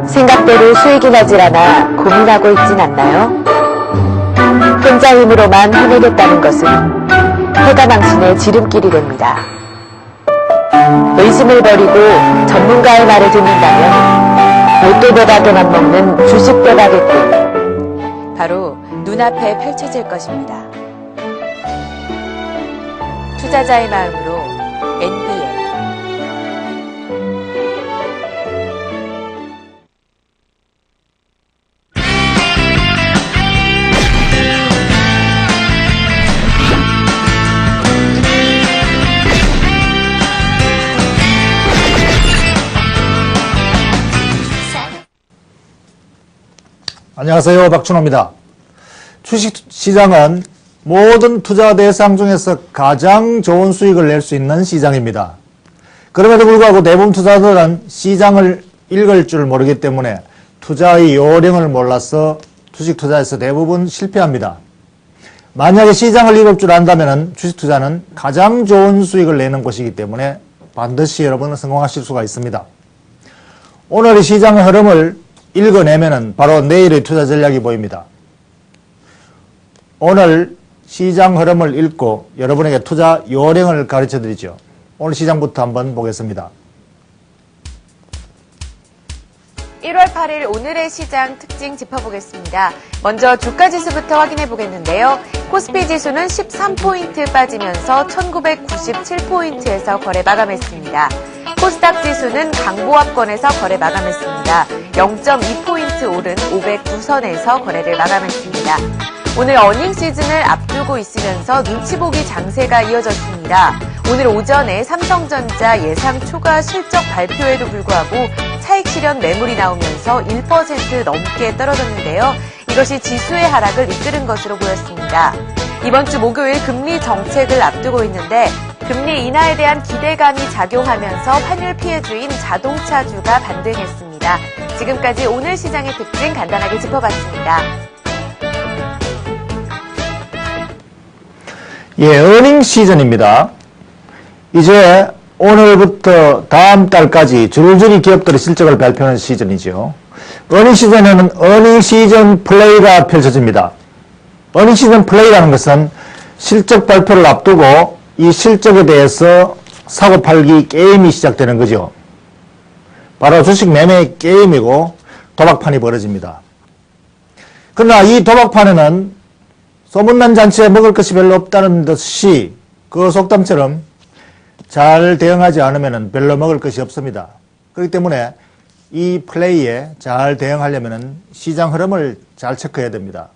생각대로 수익이 나질 않아 고민하고 있진 않나요? 혼자 힘으로만 해내겠다는 것은 해가망신의 지름길이 됩니다. 의심을 버리고 전문가의 말을 듣는다면 로또보다 더 맘먹는 주식대가겠군. 바로 눈앞에 펼쳐질 것입니다. 투자자의 마음으로 NBN. 안녕하세요. 박준호입니다. 주식시장은 모든 투자 대상 중에서 가장 좋은 수익을 낼 수 있는 시장입니다. 그럼에도 불구하고 대부분 투자자들은 시장을 읽을 줄 모르기 때문에 투자의 요령을 몰라서 주식 투자에서 대부분 실패합니다. 만약에 시장을 읽을 줄 안다면 주식 투자는 가장 좋은 수익을 내는 곳이기 때문에 반드시 여러분은 성공하실 수가 있습니다. 오늘의 시장의 흐름을 읽어내면 바로 내일의 투자 전략이 보입니다. 오늘 시장 흐름을 읽고 여러분에게 투자 요령을 가르쳐 드리죠. 오늘 시장부터 한번 보겠습니다. 1월 8일 오늘의 시장 특징 짚어보겠습니다. 먼저 주가지수부터 확인해 보겠는데요. 코스피 지수는 13포인트 빠지면서 1997포인트에서 거래 마감했습니다. 코스닥 지수는 강보합권에서 거래 마감했습니다. 0.2포인트 오른 509선에서 거래를 마감했습니다. 오늘 어닝 시즌을 앞두고 있으면서 눈치 보기 장세가 이어졌습니다. 오늘 오전에 삼성전자 예상 초과 실적 발표에도 불구하고 차익 실현 매물이 나오면서 1% 넘게 떨어졌는데요. 이것이 지수의 하락을 이끄는 것으로 보였습니다. 이번 주 목요일 금리 정책을 앞두고 있는데 금리 인하에 대한 기대감이 작용하면서 환율 피해주인 자동차주가 반등했습니다. 지금까지 오늘 시장의 특징 간단하게 짚어봤습니다. 어닝 시즌입니다. 이제 오늘부터 다음 달까지 줄줄이 기업들의 실적을 발표하는 시즌이죠. 어닝 시즌에는 어닝 시즌 플레이가 펼쳐집니다. 어닝 시즌 플레이라는 것은 실적 발표를 앞두고 이 실적에 대해서 사고 팔기 게임이 시작되는 거죠. 바로 주식 매매 게임이고 도박판이 벌어집니다. 그러나 이 도박판에는 소문난 잔치에 먹을 것이 별로 없다는 듯이 그 속담처럼 잘 대응하지 않으면 별로 먹을 것이 없습니다. 그렇기 때문에 이 플레이에 잘 대응하려면 시장 흐름을 잘 체크해야 됩니다.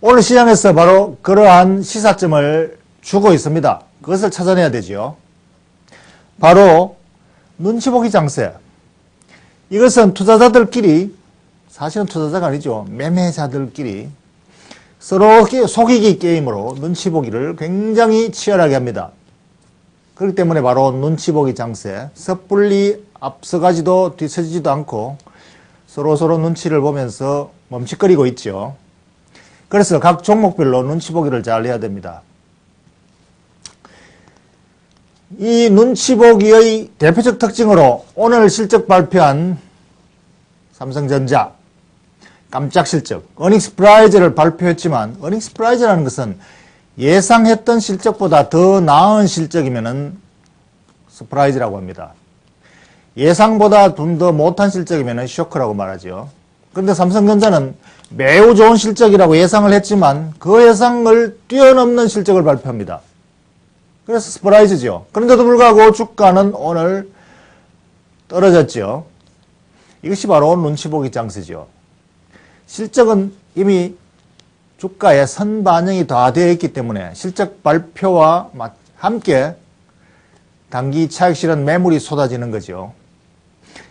오늘 시장에서 바로 그러한 시사점을 주고 있습니다. 그것을 찾아내야 되죠. 바로 눈치보기 장세. 이것은 투자자들끼리, 사실은 투자자가 아니죠. 매매자들끼리 서로 속이기 게임으로 눈치보기를 굉장히 치열하게 합니다. 그렇기 때문에 바로 눈치보기 장세, 섣불리 앞서가지도 뒤처지지도 않고 서로 눈치를 보면서 멈칫거리고 있죠. 그래서 각 종목별로 눈치보기를 잘 해야 됩니다. 이 눈치보기의 대표적 특징으로 오늘 실적 발표한 삼성전자 깜짝 실적, 어닝 서프라이즈를 발표했지만 어닝 서프라이즈라는 것은 예상했던 실적보다 더 나은 실적이면은 서프라이즈라고 합니다. 예상보다 좀 더 못한 실적이면은 쇼크라고 말하죠. 그런데 삼성전자는 매우 좋은 실적이라고 예상을 했지만 그 예상을 뛰어넘는 실적을 발표합니다. 그래서 서프라이즈죠. 그런데도 불구하고 주가는 오늘 떨어졌죠. 이것이 바로 눈치보기 장세죠. 실적은 이미 주가에 선반영이 다 되어 있기 때문에 실적 발표와 함께 단기 차익 실현 매물이 쏟아지는 거죠.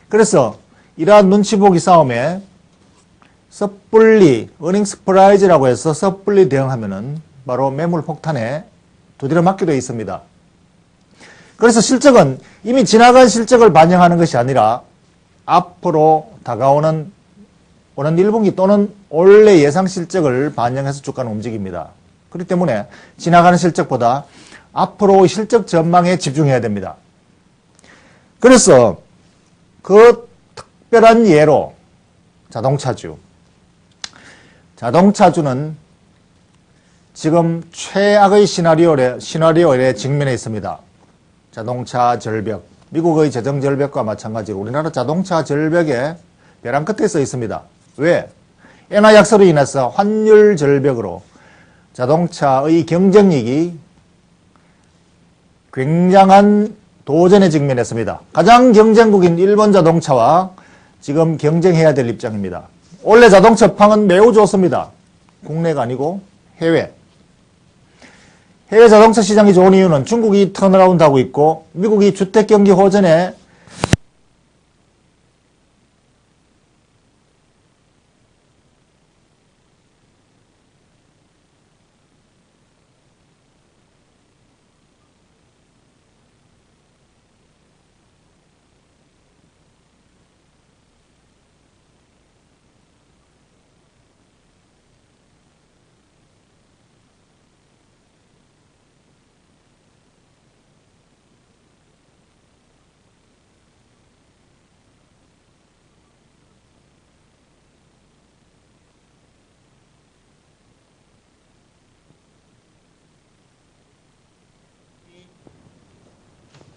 그래서 이러한 눈치보기 싸움에 섣불리 어닝 서프라이즈라고 해서 섣불리 대응하면은 바로 매물 폭탄에 두드려 맞게 되어 있습니다. 그래서 실적은 이미 지나간 실적을 반영하는 것이 아니라 앞으로 다가오는 오는 1분기 또는 올해 예상 실적을 반영해서 주가는 움직입니다. 그렇기 때문에 지나가는 실적보다 앞으로 실적 전망에 집중해야 됩니다. 그래서 그 특별한 예로 자동차주. 자동차주는 지금 최악의 시나리오에 직면해 있습니다. 자동차 절벽. 미국의 재정 절벽과 마찬가지로 우리나라 자동차 절벽에 벼랑 끝에 서 있습니다. 왜? 엔화 약세로 인해서 환율 절벽으로 자동차의 경쟁력이 굉장한 도전에 직면했습니다. 가장 경쟁국인 일본 자동차와 지금 경쟁해야 될 입장입니다. 원래 자동차 판은 매우 좋습니다. 국내가 아니고 해외. 해외 자동차 시장이 좋은 이유는 중국이 턴어라운드 하고 있고 미국이 주택 경기 호전에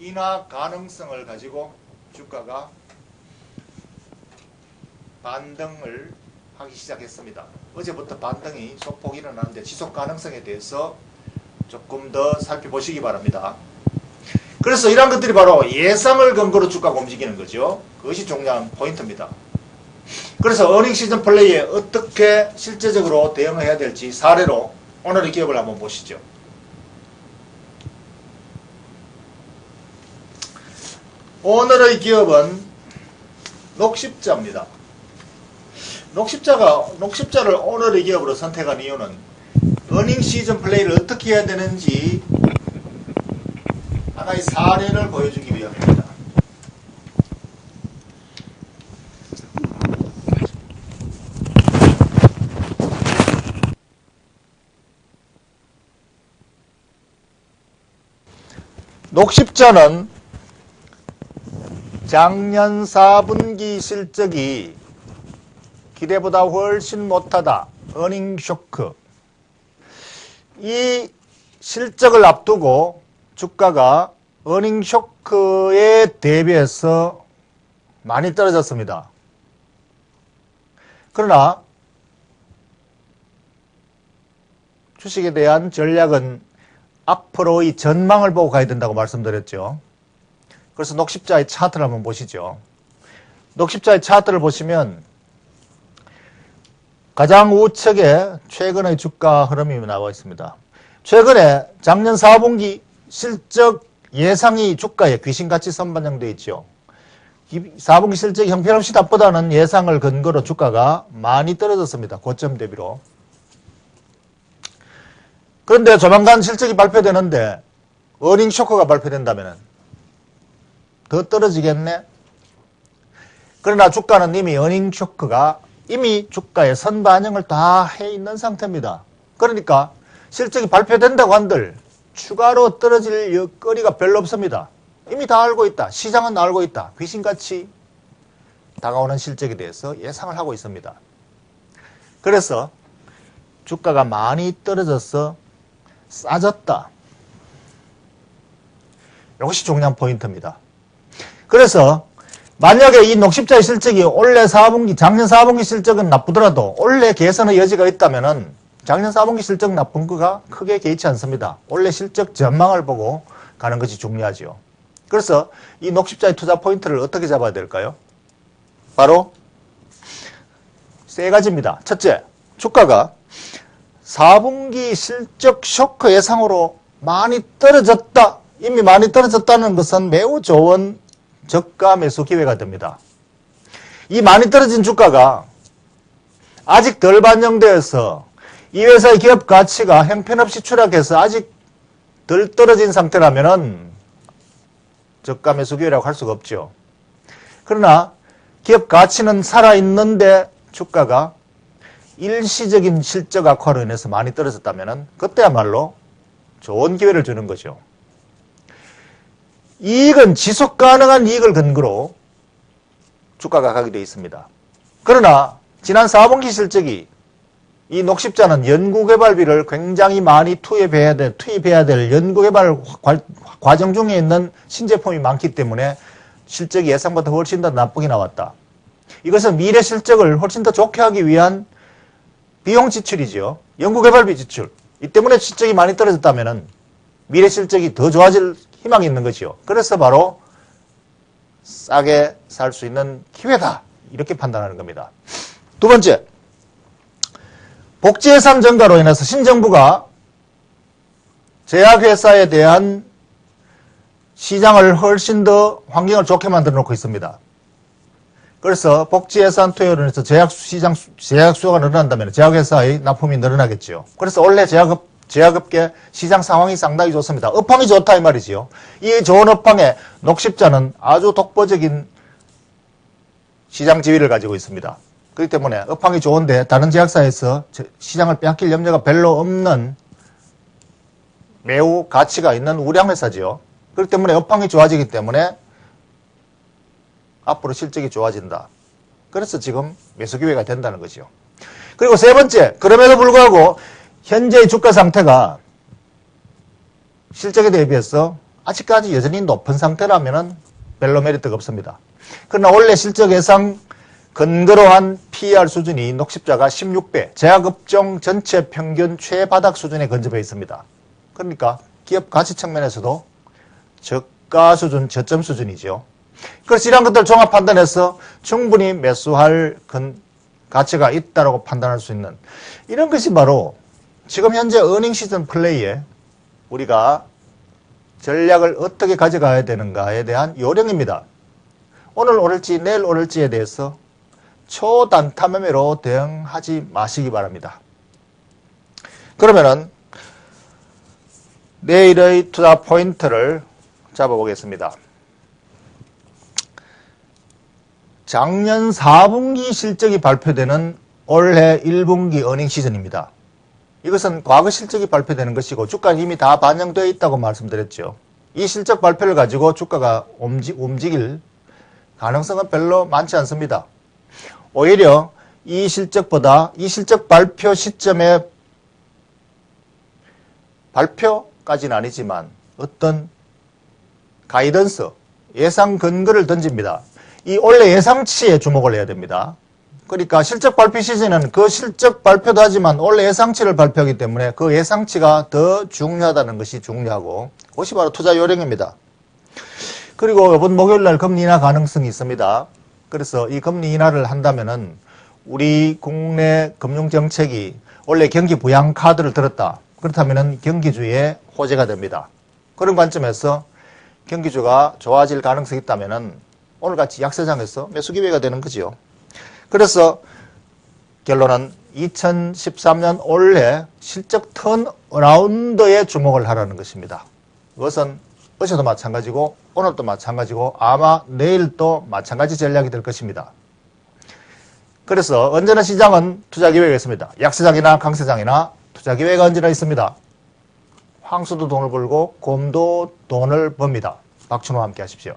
인하 가능성을 가지고 주가가 반등을 하기 시작했습니다. 어제부터 반등이 소폭 일어나는데 지속 가능성에 대해서 조금 더 살펴보시기 바랍니다. 그래서 이런 것들이 바로 예상을 근거로 주가가 움직이는 거죠. 그것이 중요한 포인트입니다. 그래서 어닝 시즌 플레이에 어떻게 실제적으로 대응해야 될지 사례로 오늘의 기업을 한번 보시죠. 오늘의 기업은 녹십자입니다. 녹십자를 오늘의 기업으로 선택한 이유는 어닝 시즌 플레이를 어떻게 해야 되는지 하나의 사례를 보여주기 위함입니다. 녹십자는 작년 4분기 실적이 기대보다 훨씬 못하다. 어닝 쇼크. 이 실적을 앞두고 주가가 어닝 쇼크에 대비해서 많이 떨어졌습니다. 그러나 주식에 대한 전략은 앞으로의 전망을 보고 가야 된다고 말씀드렸죠. 그래서 녹십자의 차트를 한번 보시죠. 녹십자의 차트를 보시면 가장 우측에 최근의 주가 흐름이 나와 있습니다. 최근에 작년 4분기 실적 예상이 주가에 귀신같이 선반영되어 있죠. 4분기 실적이 형편없이 나쁘다는 예상을 근거로 주가가 많이 떨어졌습니다. 고점 대비로. 그런데 조만간 실적이 발표되는데 어닝 쇼크가 발표된다면 더 떨어지겠네? 그러나 주가는 이미 어닝 쇼크가 이미 주가에 선반영을 다 해 있는 상태입니다. 그러니까 실적이 발표된다고 한들 추가로 떨어질 거리가 별로 없습니다. 이미 다 알고 있다. 시장은 알고 있다. 귀신같이 다가오는 실적에 대해서 예상을 하고 있습니다. 그래서 주가가 많이 떨어져서 싸졌다. 이것이 중요한 포인트입니다. 그래서 만약에 이 녹십자의 실적이 올해 4분기, 작년 4분기 실적은 나쁘더라도 올해 개선의 여지가 있다면은 작년 4분기 실적 나쁜 거가 크게 개의치 않습니다. 올해 실적 전망을 보고 가는 것이 중요하죠. 그래서 이 녹십자의 투자 포인트를 어떻게 잡아야 될까요? 바로 세 가지입니다. 첫째, 주가가 4분기 실적 쇼크 예상으로 많이 떨어졌다. 이미 많이 떨어졌다는 것은 매우 좋은 저가 매수 기회가 됩니다. 이 많이 떨어진 주가가 아직 덜 반영되어서 이 회사의 기업 가치가 형편없이 추락해서 아직 덜 떨어진 상태라면은 저가 매수 기회라고 할 수가 없죠. 그러나 기업 가치는 살아있는데 주가가 일시적인 실적 악화로 인해서 많이 떨어졌다면은 그때야말로 좋은 기회를 주는 거죠. 이익은 지속 가능한 이익을 근거로 주가가 가게 되어 있습니다. 그러나 지난 4분기 실적이 이 녹십자는 연구개발비를 굉장히 많이 투입해야 될 연구개발 과정 중에 있는 신제품이 많기 때문에 실적이 예상보다 훨씬 더 나쁘게 나왔다. 이것은 미래 실적을 훨씬 더 좋게 하기 위한 비용 지출이죠. 연구개발비 지출. 이 때문에 실적이 많이 떨어졌다면 미래 실적이 더 좋아질 희망이 있는 거죠. 그래서 바로 싸게 살 수 있는 기회다. 이렇게 판단하는 겁니다. 두 번째, 복지 예산 증가로 인해서 신정부가 제약회사에 대한 시장을 훨씬 더 환경을 좋게 만들어 놓고 있습니다. 그래서 복지 예산 투여로 인해서 제약 수요가 늘어난다면 제약회사의 납품이 늘어나겠죠. 그래서 원래 제약업계 시장 상황이 상당히 좋습니다. 업황이 좋다 이 말이지요. 이 좋은 업황에 녹십자는 아주 독보적인 시장 지위를 가지고 있습니다. 그렇기 때문에 업황이 좋은데 다른 제약사에서 시장을 빼앗길 염려가 별로 없는 매우 가치가 있는 우량회사지요. 그렇기 때문에 업황이 좋아지기 때문에 앞으로 실적이 좋아진다. 그래서 지금 매수 기회가 된다는 거죠. 그리고 세 번째, 그럼에도 불구하고 현재의 주가 상태가 실적에 대비해서 아직까지 여전히 높은 상태라면 별로 메리트가 없습니다. 그러나 원래 실적 예상 근거로 한 PER 수준이 녹십자가 16배, 제약업종 전체 평균 최바닥 수준에 근접해 있습니다. 그러니까 기업 가치 측면에서도 저가 수준, 저점 수준이죠. 그래서 이런 것들을 종합 판단해서 충분히 매수할 가치가 있다고 판단할 수 있는 이런 것이 바로 지금 현재 어닝 시즌 플레이에 우리가 전략을 어떻게 가져가야 되는가에 대한 요령입니다. 오늘 오를지 내일 오를지에 대해서 초단타 매매로 대응하지 마시기 바랍니다. 그러면은 내일의 투자 포인트를 잡아보겠습니다. 작년 4분기 실적이 발표되는 올해 1분기 어닝 시즌입니다. 이것은 과거 실적이 발표되는 것이고 주가는 이미 다 반영되어 있다고 말씀드렸죠. 이 실적 발표를 가지고 주가가 움직일 가능성은 별로 많지 않습니다. 오히려 이 실적보다 이 실적 발표 시점에 발표까지는 아니지만 어떤 가이던스, 예상 근거를 던집니다. 이 원래 예상치에 주목을 해야 됩니다. 그러니까 실적 발표 시즌에는 그 실적 발표도 하지만 원래 예상치를 발표하기 때문에 그 예상치가 더 중요하다는 것이 중요하고 그것이 바로 투자 요령입니다. 그리고 이번 목요일날 금리 인하 가능성이 있습니다. 그래서 이 금리 인하를 한다면은 우리 국내 금융정책이 원래 경기 부양 카드를 들었다. 그렇다면은 경기주의 호재가 됩니다. 그런 관점에서 경기주가 좋아질 가능성이 있다면은 오늘같이 약세장에서 매수 기회가 되는 거지요. 그래서 결론은 2013년 올해 실적 턴어라운드에 주목을 하라는 것입니다. 그것은 어제도 마찬가지고 오늘도 마찬가지고 아마 내일도 마찬가지 전략이 될 것입니다. 그래서 언제나 시장은 투자 기회가 있습니다. 약세장이나 강세장이나 투자 기회가 언제나 있습니다. 황소도 돈을 벌고 곰도 돈을 법니다. 박춘호와 함께 하십시오.